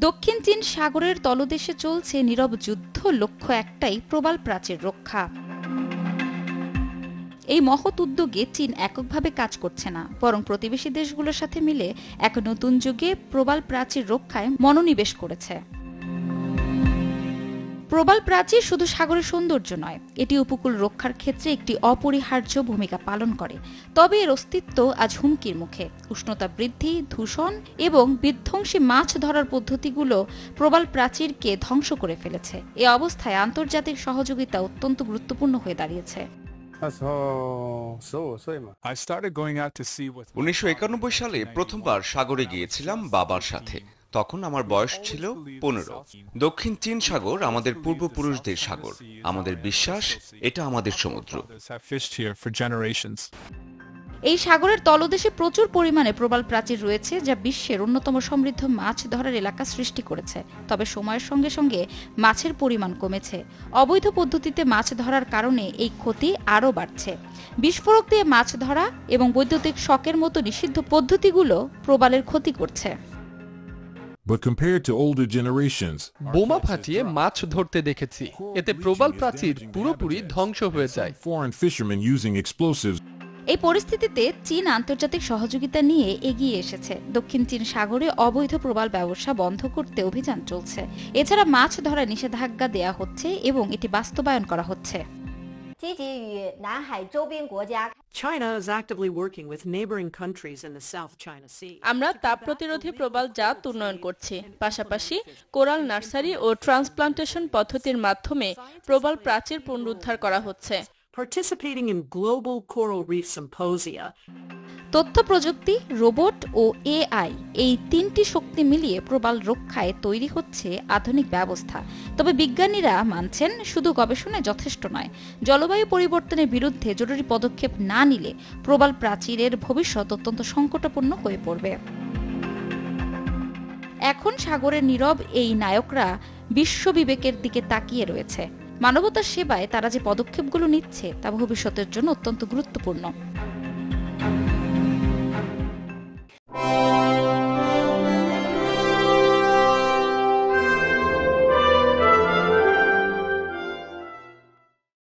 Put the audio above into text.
দক্ষিণ চীন সাগরের তলদেশে চলছে নীরব যুদ্ধ, লক্ষ্য একটাই, প্রবাল প্রাচীর রক্ষা। এই মহৎ উদ্যোগে চীন এককভাবে কাজ করছে না, বরং প্রতিবেশী দেশগুলোর সাথে মিলে এক নতুন যুগে প্রবাল প্রাচীর রক্ষায় মনোনিবেশ করেছে। প্রবাল প্রাচীর শুধু সাগরের সৌন্দর্য নয়, এটি উপকূল রক্ষার ক্ষেত্রে একটি অপরিহার্য ভূমিকা পালন করে। তবে এর অস্তিত্ব আজ হুমকির মুখে। উষ্ণতা বৃদ্ধি, দূষণ এবং বিধ্বংসী মাছ ধরার পদ্ধতিগুলো প্রবাল প্রাচীরকে ধ্বংস করে ফেলেছে। এ অবস্থায় আন্তর্জাতিক সহযোগিতা অত্যন্ত গুরুত্বপূর্ণ হয়ে দাঁড়িয়েছে। 1991 সালে প্রথমবার সাগরে গিয়েছিলাম বাবার সাথে। তখন আমার বয়স ছিল 15। দক্ষিণ চীন সাগর আমাদের পূর্বপুরুষদের সাগর। আমাদের বিশ্বাস এটা আমাদের সমুদ্র। এই সাগরের তলদেশে প্রচুর পরিমাণে প্রবাল প্রাচীর রয়েছে, যা বিশ্বের অন্যতম সমৃদ্ধ মাছ ধরার এলাকা সৃষ্টি করেছে। তবে সময়ের সঙ্গে সঙ্গে মাছের পরিমাণ কমেছে। অবৈধ পদ্ধতিতে মাছ ধরার কারণে এই ক্ষতি আরও বাড়ছে। বিস্ফোরক দিয়ে মাছ ধরা এবং বৈদ্যুতিক শকের মতো নিষিদ্ধ পদ্ধতিগুলো প্রবালের ক্ষতি করছে। বোমা ফাটিয়ে মাছ ধরতে দেখেছি, এতে প্রবাল প্রাচীর পুরোপুরি ধ্বংস হয়ে যায়। এই পরিস্থিতিতে চীন আন্তর্জাতিক সহযোগিতা নিয়ে এগিয়ে এসেছে। দক্ষিণ চীন সাগরে অবৈধ প্রবাল ব্যবসা বন্ধ করতে অভিযান চলছে। এছাড়া মাছ ধরার নিষেধাজ্ঞা দেয়া হচ্ছে এবং এটি বাস্তবায়ন করা হচ্ছে। China is actively working with neighboring countries in the South China Sea. আমরা তাপ প্রতিরোধী প্রবাল জাত উন্নয়ন করছি। পাশাপাশি কোরাল নার্সারি ও ট্রান্সপ্লান্টেশন পদ্ধতির মাধ্যমে প্রবাল প্রাচীর পুনরুদ্ধার করা হচ্ছে। Participating in global coral reef symposia. তথ্য প্রযুক্তি, রোবট ও এআই, এই তিনটি শক্তি মিলিয়ে প্রবাল রক্ষায় তৈরি হচ্ছে আধুনিক ব্যবস্থা। তবে বিজ্ঞানীরা মানছেন, শুধু গবেষণায় যথেষ্ট নয়। জলবায়ু পরিবর্তনের বিরুদ্ধে জরুরি পদক্ষেপ না নিলে প্রবাল প্রাচীরের ভবিষ্যৎ অত্যন্ত সংকটাপন্ন হয়ে পড়বে। এখন সাগরের নীরব এই নায়করা বিশ্ব বিবেকের দিকে তাকিয়ে রয়েছে। মানবতার সেবায় তারা যে পদক্ষেপগুলো নিচ্ছে তা ভবিষ্যতের জন্য অত্যন্ত গুরুত্বপূর্ণ।